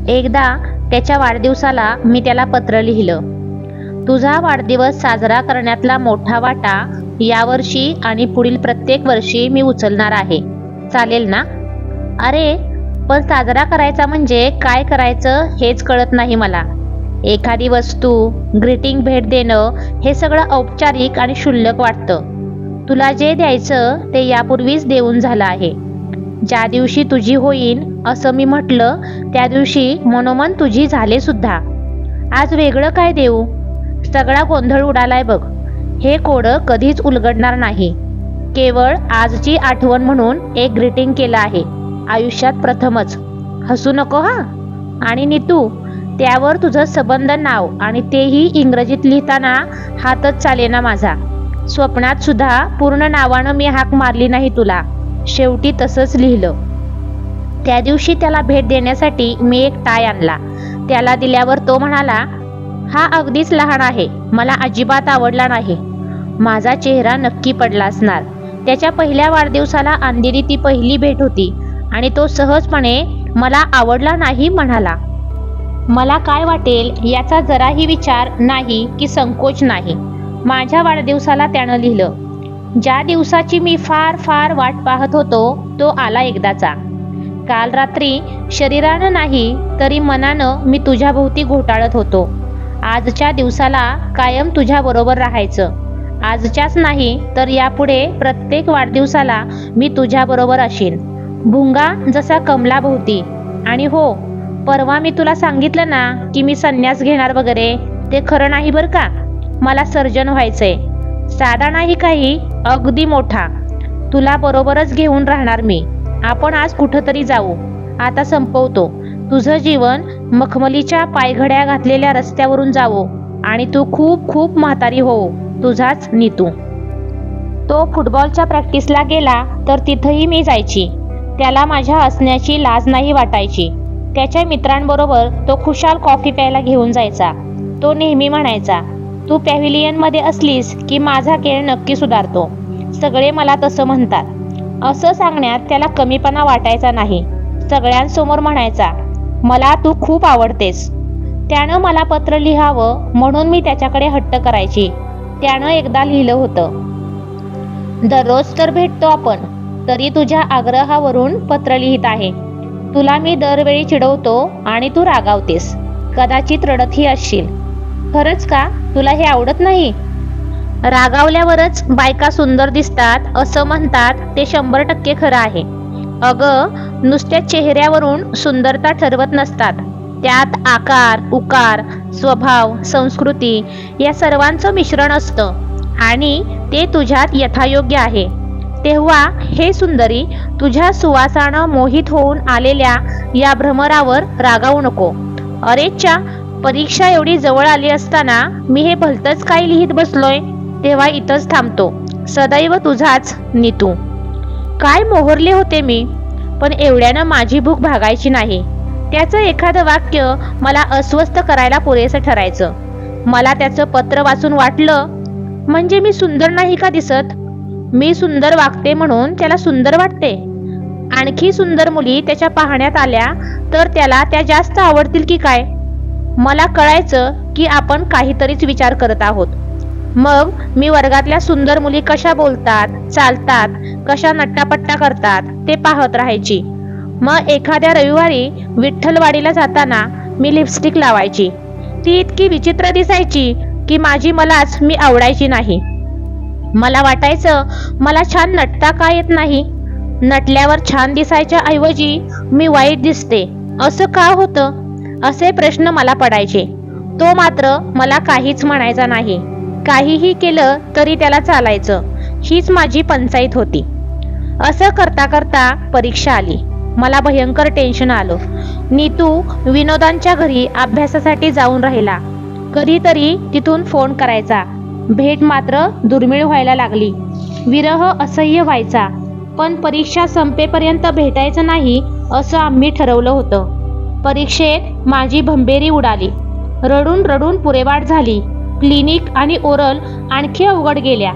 एकदा त्याच्या वाढदिवसाला मी त्याला पत्र लिहिलं. तुझा वाढदिवस साजरा करण्यातला मोठा वाटा यावर्षी आणि पुढील प्रत्येक वर्षी मी उचलणार आहे. चालेल ना? अरे पण साजरा करायचा म्हणजे काय करायचं हेच कळत नाही मला. एखादी वस्तू, ग्रीटिंग भेट देणं हे सगळं औपचारिक आणि क्षुल्लक वाटतं. तुला जे द्यायचं ते यापूर्वीच देऊन झालं आहे. ज्या दिवशी तुझी होईन असं मी म्हटलं त्या दिवशी मनोमन तुझी झाले सुद्धा. आज वेगळं काय देऊ? सगळा गोंधळ उडालाय बघ. हे कोडं कधीच उलगडणार नाही. केवळ आजची आठवण म्हणून एक ग्रीटिंग केलं आहे, आयुष्यात प्रथमच. हसू नको हा. आणि नीतू, त्यावर तुझं संबंध नाव आणि तेही इंग्रजीत लिहिताना हातच चालेना माझा. स्वप्नात सुद्धा पूर्ण नावानं मी हाक मारली नाही तुला. शेवटी तसंच लिहिलं. त्या दिवशी त्याला भेट देण्यासाठी मी एक टाय आणला. त्याला दिल्यावर तो म्हणाला, हा अगदीच लहान आहे, मला अजिबात आवडला नाही. माझा चेहरा नक्की पडला असणार. त्याच्या पहिल्या वाढदिवसाला आणलेली ती पहिली भेट होती आणि तो सहजपणे मला आवडला नाही म्हणाला. मला काय वाटेल याचा जराही विचार नाही की संकोच नाही. माझ्या वाढदिवसाला त्यानं लिहिलं. ज्या दिवसाची मी फार फार वाट पाहत होतो तो आला एकदाचा. काल रात्री शरीरानं नाही तरी मनानं मी तुझ्याभोवती घोटाळत होतो. आजच्या दिवसाला कायम तुझ्याबरोबर राहायचं. आजच्याच नाही तर यापुढे प्रत्येक वाढदिवसाला मी तुझ्याबरोबर असीन. भुंगा जसा कमलाभोवती. आणि हो, परवा मी तुला सांगितलं ना की मी संन्यास घेणार वगैरे, ते खरं नाही बरं का. मला सर्जन व्हायचंय. साधा नाही काही, अगदी मोठा. तुला बरोबरच घेऊन राहणार मी. आपण आज कुठंतरी जाऊ. आता संपवतो. तुझं जीवन मखमलीच्या पायघड्या घातलेल्या रस्त्यावरून जावो आणि तू खूप खूप म्हातारी हो. तुझाच नीतू. तो फुटबॉलच्या प्रॅक्टिसला गेला तर तिथंही मी जायची. त्याला माझ्या असण्याची लाज नाही वाटायची. त्याच्या मित्रांबरोबर तो खुशाल कॉफी प्यायला घेऊन जायचा. तो नेहमी म्हणायचा, तू पॅव्हिलियनमध्ये असलीस की माझा खेळ नक्की सुधारतो. सगळे मला तसं म्हणतात. असं सांगण्यात त्याला कमीपणा वाटायचा नाही. सगळ्यांसमोर म्हणायचा, मला तू खूप आवडतेस. त्यानं मला पत्र लिहावं म्हणून मी त्याच्याकडे हट्ट करायची. त्यानं एकदा लिहिलं होतं, दररोज तर भेटतो आपण, तरी तुझ्या आग्रहावरून पत्र लिहित आहे. तुला मी दरवेळी चिडवतो आणि तू रागावतेस. कदाचित रडतही असशील. खरंच का? तुला हे आवडत नाही? रागावल्यावरच बायका सुंदर दिसतात असं म्हणतात ते 100% खरं आहे. अगं, नुसत्या चेहऱ्यावरून सुंदरता ठरवत नसतात. त्यात आकार, उकार, स्वभाव, संस्कृती या सर्वांचं मिश्रण असतं आणि ते तुझ्यात यथायोग्य आहे. तेव्हा हे सुंदरी, तुझ्या सुवासानं मोहित होऊन आलेल्या या भ्रमरावर रागावू नको. अरेच्या, परीक्षा एवढी जवळ आली असताना मी हे भलतंच काय लिहित बसलोय. तेव्हा इथंच थांबतो. सदैव तुझाच नीतू. काय मोहरले होते मी, पण एवढ्यानं माझी भूक भागायची नाही. त्याचं एखादं वाक्य मला अस्वस्थ करायला पुरेसं ठरायचं. मला त्याचं पत्र वाचून वाटलं, म्हणजे मी सुंदर नाही का दिसत? मी सुंदर वागते म्हणून त्याला सुंदर वाटते. आणखी सुंदर मुली त्याच्या पाहण्यात आल्या तर त्याला त्या जास्त आवडतील की काय? मला कळायचं की आपण काहीतरीच विचार करत आहोत. मग मी वर्गातल्या सुंदर मुली कशा बोलतात, चालतात, कशा नट्टापट्टा करतात ते पाहत राहायची. मग एखाद्या रविवारी विठ्ठलवाडीला जाताना मी लिपस्टिक लावायची. ती इतकी विचित्र दिसायची की माझी मलाच मी आवडायची नाही. मला वाटायचं, मला छान नटता का येत नाही? नटल्यावर छान दिसायच्या ऐवजी मी वाईट दिसते. असं का होतं? असे प्रश्न मला पडायचे. तो मात्र मला काहीच म्हणायचा नाही. काहीही केलं तरी त्याला चालायचं. हीच माझी पंचाईत होती. असं करता करता परीक्षा आली. मला भयंकर टेन्शन आलं. नीतू विनोदांच्या घरी अभ्यासासाठी जाऊन राहिला. कधीतरी तिथून फोन करायचा. भेट मात्र दुर्मिळ व्हायला लागली. विरह असह्य व्हायचा. पण परीक्षा संपेपर्यंत भेटायचं नाही असं आम्ही ठरवलं होतं. परीक्षेत माझी भंबेरी उडाली. रडून रडून पुरेवाट झाली. क्लिनिक आणि ओरल आणखी अवघड गेल्या.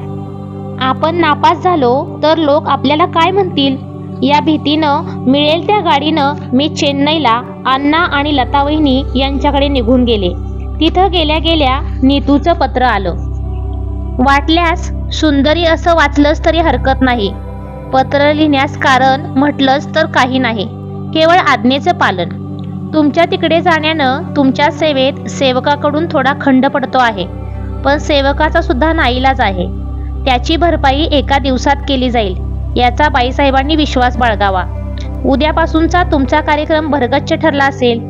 आपण नापास झालो तर लोक आपल्याला काय म्हणतील? या भीतीनं मिळेल त्या गाडीनं मी चेन्नईला अण्णा आणि लता वहिनी यांच्याकडे निघून गेले. तिथं गेल्या गेल्या नीतूचं पत्र आलं. वाटल्यास सुंदरी असं वाचलंस तरी हरकत नाही. पत्र लिहिण्यास कारण म्हटलंच तर काही नाही, केवळ आज्ञेचं पालन. तुमच्या तिकडे जाण्यानं तुमच्या सेवेत सेवकाकडून थोडा खंड पडतो आहे, पण सेवकाचा सुद्धा नाईलाज आहे. त्याची भरपाई एका दिवसात केली जाईल याचा बाईसाहेबांनी विश्वास बाळगावा. उद्यापासूनचा तुमचा कार्यक्रम भरगच्च ठरला असेल,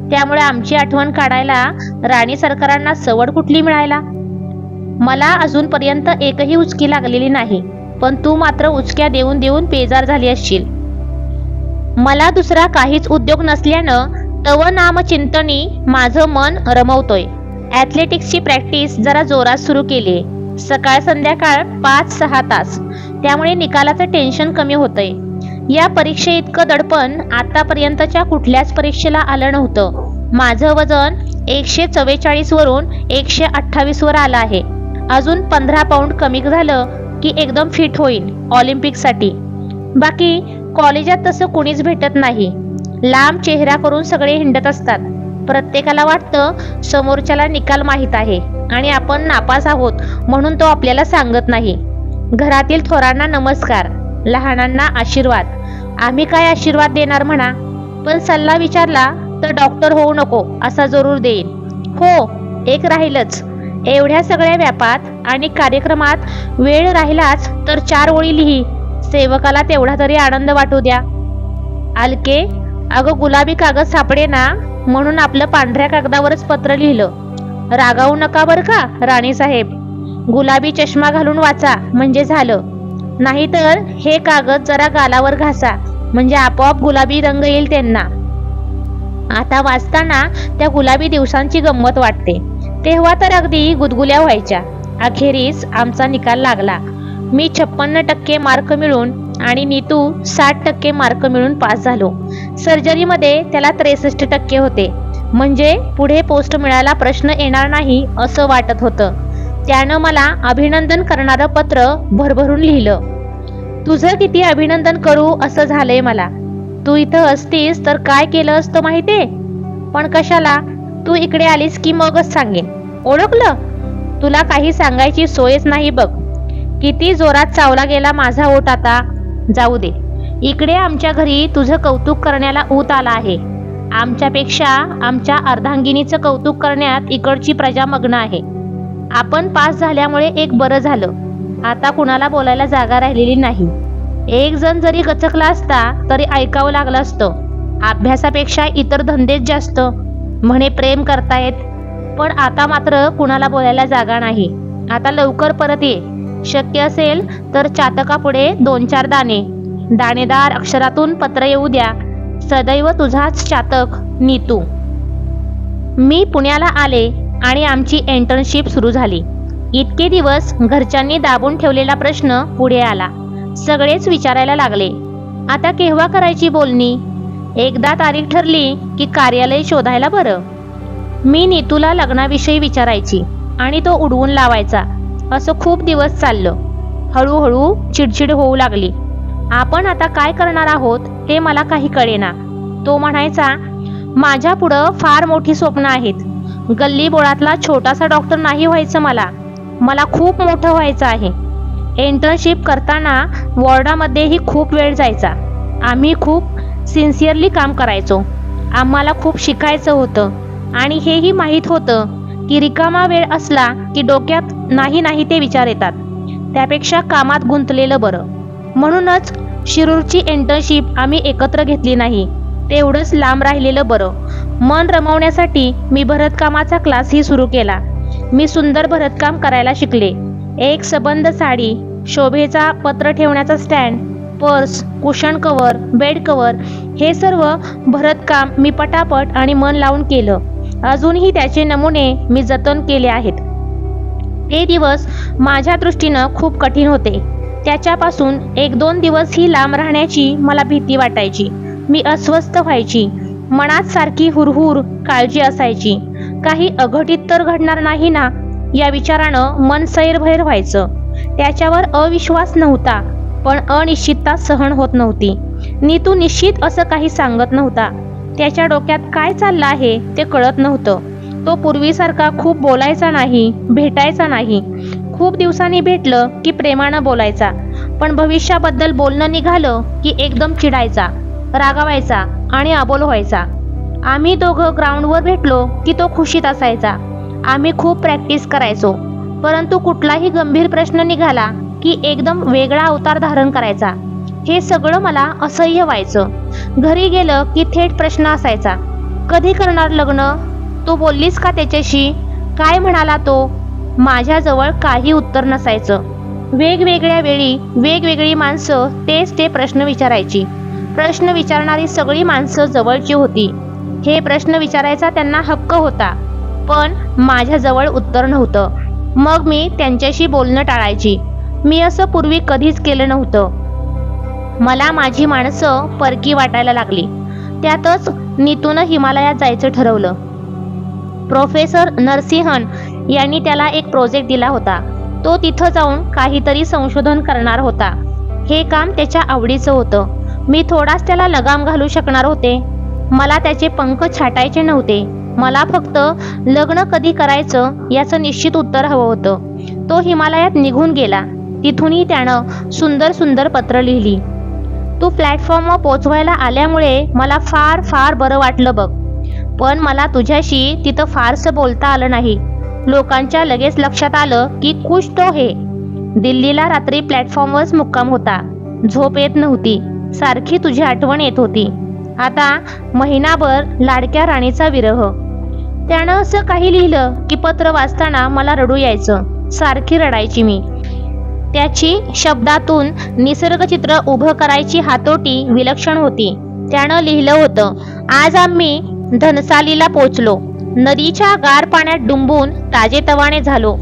त्यामुळे आमची आठवण काढायला राणी सरकारांना सवड कुठली मिळायला. मला अजूनपर्यंत एकही उचकी लागलेली नाही, पण तू मात्र उचक्या देऊन देऊन बेजार झाली असशील. मला दुसरा काहीच उद्योग नसल्यानं तव नामचिंतनी माझं मन रमवतोय. ॲथलेटिक्सची प्रॅक्टिस जरा जोरात सुरू केली. सकाळ संध्याकाळ 5-6 तास, त्यामुळे निकालाचं टेन्शन कमी होतंय. या परीक्षेइतकं दडपण आतापर्यंतच्या कुठल्याच परीक्षेला आलं नव्हतं. माझं वजन 144 वरून 128 वर आलं आहे. अजून 15 पाऊंड कमी झालं की एकदम फिट होईन ऑलिम्पिकसाठी. बाकी कॉलेजात तसं कुणीच भेटत नाही. लांब चेहरा करून सगळे हिंडत असतात. प्रत्येकाला वाटतं समोरच्याला निकाल माहीत आहे आणि आपण नापास आहोत म्हणून तो आपल्याला सांगत नाही. घरातील थोरांना नमस्कार, लहानांना आशीर्वाद. आम्ही काय आशीर्वाद देणार म्हणा, पण सल्ला विचारला तर डॉक्टर होऊ नको असा जरूर देईन. हो, एक राहीलच. एवढ्या सगळ्या व्यापात आणि कार्यक्रमात वेळ राहिलाच तर 4 ओळी लिही. सेवकाला तेवढा तरी आनंद वाटू द्या. अलके, अगं गुलाबी कागद सापडे ना म्हणून आपलं पांढऱ्या कागदावरच पत्र लिहिलं. रागावू नका बरं का राणी साहेब. गुलाबी चष्मा घालून वाचा म्हणजे झालं. नाहीतर हे कागद जरा गालावर घासा म्हणजे आपोआप गुलाबी रंग येईल त्यांना. आता वाचताना त्या गुलाबी दिवसांची गंमत वाटते. तेव्हा तर अगदी गुदगुल्या व्हायच्या. अखेरीस आमचा निकाल लागला. मी 56% मार्क मिळून आणि नीतू 60% मार्क मिळून पास झालो. सर्जरीमध्ये त्याला 63% होते. म्हणजे पुढे पोस्ट मिळायला प्रश्न येणार नाही असं वाटत होतं. त्यानं मला अभिनंदन करणारं पत्र भरभरून लिहिलं. तुझं किती अभिनंदन करू असं झालंय मला. तू इथं असतीस तर काय केलं असतं माहितीये, पण कशाला, तू इकडे आलीस की मगच सांगेन. ओळखलं? तुला काही सांगायची सोयच नाही बघ. किती जोरात चावला गेला माझा ओठ आता. जाऊ दे. इकडे आमच्या घरी तुझं कौतुक करण्याला ऊत आला आहे. आमच्यापेक्षा आमच्या अर्धांगिनीचं कौतुक करण्यात इकडची प्रजा मग्न आहे. आपण पास झाल्यामुळे एक बरं झालं. आता कुणाला बोलायला जागा राहिलेली नाही. एक जण जरी गचकला असता तरी ऐकावं लागलं असतं. अभ्यासापेक्षा इतर धंदेच जास्त. म्हणे प्रेम करतायत, पण आता मात्र कुणाला बोलायला जागा नाही. आता लवकर परत ये. शक्य असेल तर चातकापुढे 2-4 दाणे, दाणेदार अक्षरातून पत्र येऊ द्या. सदैव तुझाच चातक, नीतू. मी पुण्याला आले आणि आमची इंटर्नशिप सुरू झाली. इतके दिवस घरच्यांनी दाबून ठेवलेला प्रश्न पुढे आला. सगळेच विचारायला लागले, आता केव्हा करायची बोलणी? एकदा तारीख ठरली की कार्यालय शोधायला बरं. मी नीतूला लग्नाविषयी विचारायची आणि तो उडवून लावायचा. असं खूप दिवस चाललं. हळूहळू चिडचिड होऊ लागली. आपण आता काय करणार आहोत हे मला काही कळेना. तो म्हणायचा, माझ्या पुढं फार मोठी स्वप्न आहेत. गल्ली बोळातला छोटासा डॉक्टर नाही व्हायचं मला खूप मोठं व्हायचं आहे. इंटर्नशिप करताना वॉर्डामध्येही खूप वेळ जायचा. आम्ही खूप सिन्सिअरली काम करायचो. आम्हाला खूप शिकायचं होतं आणि हेही माहीत होतं की रिकामा वेळ असला की डोक्यात नाही ते विचार येतात. त्यापेक्षा कामात गुंतलेलं बरं. म्हणूनच शिरूरची इंटर्नशिप आम्ही एकत्र घेतली नाही. तेवढंच लांब राहिलेलं बरं. मन रमवण्यासाठी मी भरतकामाचा क्लासही सुरू केला. मी सुंदर भरतकाम करायला शिकले. एक सबंध साडी, शोभेचा पत्र ठेवण्याचा stand, purse, cushion cover, bed cover हे सर्व भरतकाम मी पटापट आणि मन लावून केलं. अजूनही त्याचे नमुने मी जतन केले आहेत. ते दिवस माझ्या दृष्टीनं खूप कठीण होते. त्याच्यापासून 1-2 दिवस ही लांब राहण्याची मला भीती वाटायची. मी अस्वस्थ व्हायची. मनात सारखी हुरहुर, काळजी असायची. काही अघटित तर घडणार नाही ना या विचारानं मन सैरभैर व्हायचं. त्याच्यावर अविश्वास नव्हता, पण अनिश्चितता सहन होत नव्हती. नीतू निश्चित असं काही सांगत नव्हता. त्याच्या डोक्यात काय चाललं आहे ते कळत नव्हतं. तो पूर्वीसारखा खूप बोलायचा नाही, भेटायचा नाही. खूप दिवसांनी भेटलं की प्रेमानं बोलायचा, पण भविष्याबद्दल बोलणं निघालं की एकदम चिडायचा, रागावायचा आणि अबोल व्हायचा. आम्ही दोघं ग्राउंडवर भेटलो की तो खुशीत असायचा. आम्ही खूप प्रॅक्टिस करायचो, परंतु कुठलाही गंभीर प्रश्न निघाला की एकदम वेगळा अवतार धारण करायचा. हे सगळं मला असह्य व्हायचं. घरी गेलं की थेट प्रश्न असायचा, कधी करणार लग्न? तू बोललीस का त्याच्याशी? काय म्हणाला तो? माझ्याजवळ काही उत्तर नसायचं. वेगवेगळ्या वेळी वेगवेगळी माणसं तेच ते प्रश्न विचारायची. प्रश्न विचारणारी सगळी माणसं जवळची होती. हे प्रश्न विचारायचा त्यांना हक्क होता, पण माझ्याजवळ उत्तर नव्हतं. मग मी त्यांच्याशी बोलणं टाळायची. मी असं पूर्वी कधीच केलं नव्हतं. मला माझी माणसं परकी वाटायला लागली. त्यातच नीतूनं हिमालयात जायचं ठरवलं. प्रोफेसर नरसिंहन यांनी त्याला एक प्रोजेक्ट दिला होता. तो तिथं जाऊन काहीतरी संशोधन करणार होता. हे काम त्याच्या आवडीचं होतं. मी थोडाच त्याला लगाम घालू शकणार होते. मला त्याचे पंख छाटायचे नव्हते. मला फक्त लग्न कधी करायचं याचं निश्चित उत्तर हवं होतं. तो हिमालयात निघून गेला. तिथूनही त्यानं सुंदर सुंदर पत्र लिहिली. तू प्लॅटफॉर्मवर पोचवायला आल्यामुळे मला फार फार बरं वाटलं बघ. पण मला तुझ्याशी तिथं फारसं बोलता आलं नाही. लोकांच्या लगेच लक्षात आलं की कुछ तो है. दिल्लीला रात्री प्लॅटफॉर्मवरच मुक्काम होता. झोप येत नव्हती. सारखी तुझी आठवण येत होती. आता महिनाभर लाडक्या राणीचा विरह. त्यानं असं काही लिहिलं की पत्र वाचताना मला रडू यायचं. सारखी रडायची मी. त्याची शब्दातून निसर्गचित्र उभं करायची हातोटी विलक्षण होती. त्यानं लिहिलं होतं, आज आम्ही धनसालीला पोचलो. नदीच्या गार पाण्यात डुंबून ताजेतवाने झालो.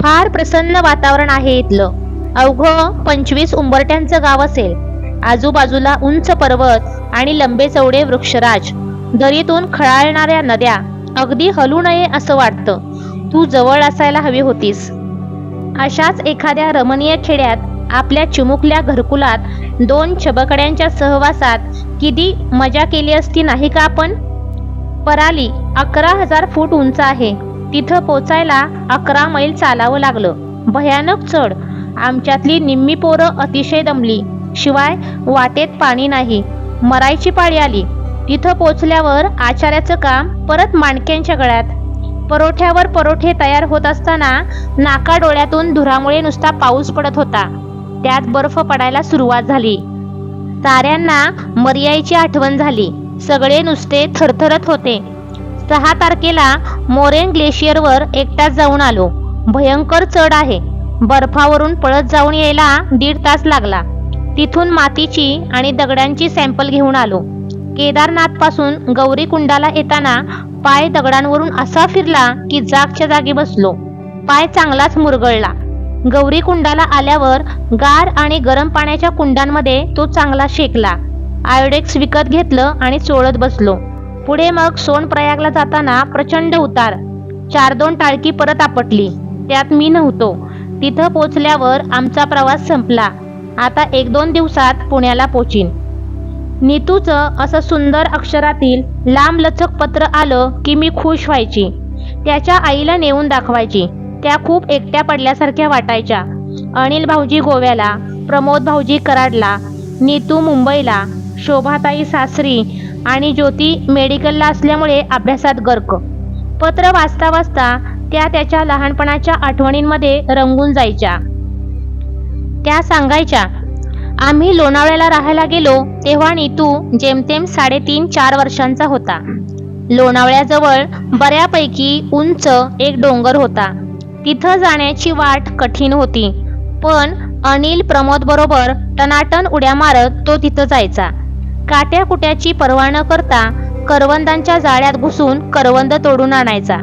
फार प्रसन्न वातावरण आहे इथलं. अवघं 25 उंबरट्यांचं गाव असेल. आजूबाजूला उंच पर्वत आणि लंबे चौडे वृक्षराज. दरीतून खळाळणाऱ्या नद्या. अगदी हलू नये असं वाटतं. तू जवळ असायला हवी होतीस. अशाच एखाद्या रमणीय खेड्यात आपल्या चिमुकल्या घरकुलात 2 छबकड्यांच्या सहवासात किती मजा केली असती नाही का आपण? पराली 11,000 फूट उंच आहे. तिथं पोचायला 11 मैल चालावं लागलं. भयानक चढ. आमच्यातली निम्मी पोरं अतिशय दमली. शिवाय वाटेत पाणी नाही. मरायची पाळी आली. तिथं पोचल्यावर आचार्याचं काम परत माणक्यांच्या गळ्यात. परोठ्यावर परोठे तयार होत असताना नाकाडोळ्यातून धुरामुळे नुसता पाऊस पडत होता. त्यात बर्फ पडायला सुरुवात झाली. ताऱ्यांना मर्याईची आठवण झाली. सगळे नुसते थरथरत होते. 6 तारखेला मोरेन ग्लेशियरवर एकटाच जाऊन आलो. भयंकर चढ आहे. बर्फावरून पळत जाऊन यायला 1.5 तास लागला. तिथून मातीची आणि दगडांची सॅम्पल घेऊन आलो. केदारनाथपासून गौरीकुंडाला येताना पाय दगडांवरून असा फिरला की जागच्या जागी बसलो. पाय चांगलाच मुरगळला. गौरीकुंडाला आल्यावर गार आणि गरम पाण्याच्या कुंडांमध्ये तो चांगला शेकला. आयोडेक्स विकत घेतलं आणि चोळत बसलो. पुढे मग सोनप्रयागला जाताना प्रचंड उतार. 4-2 टाळकी परत आपटली. त्यात मी नव्हतो. तिथं पोचल्यावर आमचा प्रवास संपला. आता 1-2 दिवसात पुण्याला पोचीन. नीतूचं असं सुंदर अक्षरातील लांबलचक पत्र आलं की मी खुश व्हायची. त्याच्या आईला नेऊन दाखवायची. त्या खूप एकट्या पडल्यासारख्या वाटायच्या. अनिल भाऊजी गोव्याला, प्रमोद भाऊजी कराडला, नीतू मुंबईला, शोभाताई सासरी आणि ज्योती मेडिकलला असल्यामुळे अभ्यासात गर्क. पत्र वाचता वाचता त्या त्याच्या लहानपणाच्या आठवणींमध्ये रंगून जायच्या. त्या सांगायच्या, आम्ही लोणावळ्याला राहायला गेलो तेव्हा नीतू जेमतेम 3.5-4 वर्षांचा होता. लोणावळ्याजवळ बऱ्यापैकी उंच एक डोंगर होता. तिथं जाण्याची वाट कठीण होती, पण अनिल प्रमोद बरोबर टनाटन उड्या मारत तो तिथं जायचा. काट्या कुट्याची पर्वा न करता करवंदांच्या जाळ्यात घुसून करवंद तोडून आणायचा.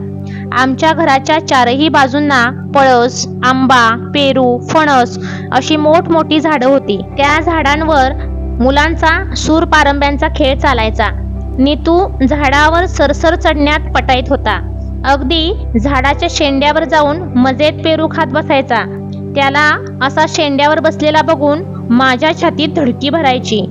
आमच्या घराच्या 4ही बाजूंना पळस, आंबा, पेरू, फणस अशी मोठमोठी झाडं होती. त्या झाडांवर मुलांचा सूर पारंब्यांचा खेळ चालायचा. नीतू झाडावर सरसर चढण्यात पटाईत होता. अगदी झाडाच्या शेंड्यावर जाऊन मजेत पेरू खात बसायचा. त्याला असा शेंड्यावर बसलेला बघून माझ्या छातीत धडकी भरायची.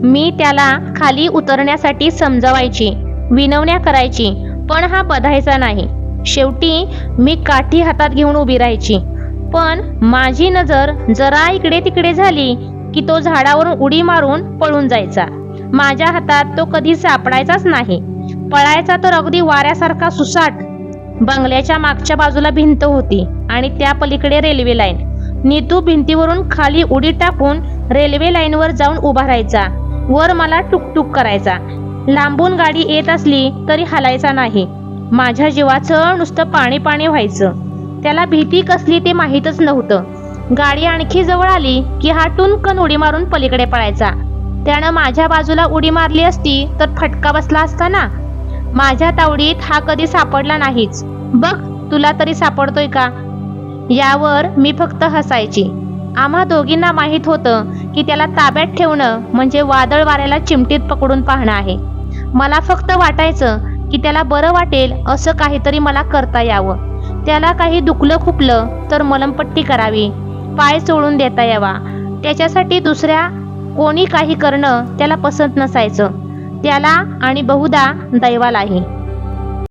मी त्याला खाली उतरण्यासाठी समजवायची, विनवण्या करायची, पण हा बधायचा नाही. शेवटी मी काठी हातात घेऊन उभी राहायची. पण माझी नजर जरा इकडे तिकडे झाली की तो झाडावरून उडी मारून पळून जायचा. माझ्या हातात तो कधी सापडायचाच नाही. पळायचा तर अगदी वाऱ्यासारखा सुसाट. बंगल्याच्या मागच्या बाजूला भिंत होती आणि त्या पलीकडे रेल्वे लाईन. नीतू भिंतीवरून खाली उडी टाकून रेल्वे लाईनवर जाऊन उभा राहायचा. वर मला टुकटुक करायचा. लांबून गाडी येत असली तरी हलायचा नाही. माझ्या जीवाचं नुसतं पाणी पाणी व्हायचं. त्याला भीती कसली ते माहीतच नव्हतं. गाडी आणखी जवळ आली की हा टुनकन उडी मारून पलीकडे पळायचा. त्यानं माझ्या बाजूला उडी मारली असती तर फटका बसला असता ना. माझ्या तावडीत हा कधी सापडला नाहीच. बघ तुला तरी सापडतोय का? यावर मी फक्त हसायची. आम्हा दोघींना माहीत होतं की त्याला ताब्यात ठेवणं म्हणजे वादळ वाऱ्याला चिमटीत पकडून पाहणं आहे. मला फक्त वाटायचं की त्याला बरं वाटेल असं काहीतरी मला करता यावं. त्याला काही दुखलं खुपलं तर मलमपट्टी करावी, पाय चोळून देता यावा. त्याच्यासाठी दुसऱ्या कोणी काही करणं त्याला पसंत नसायचं. त्याला आणि बहुधा दैवालाही.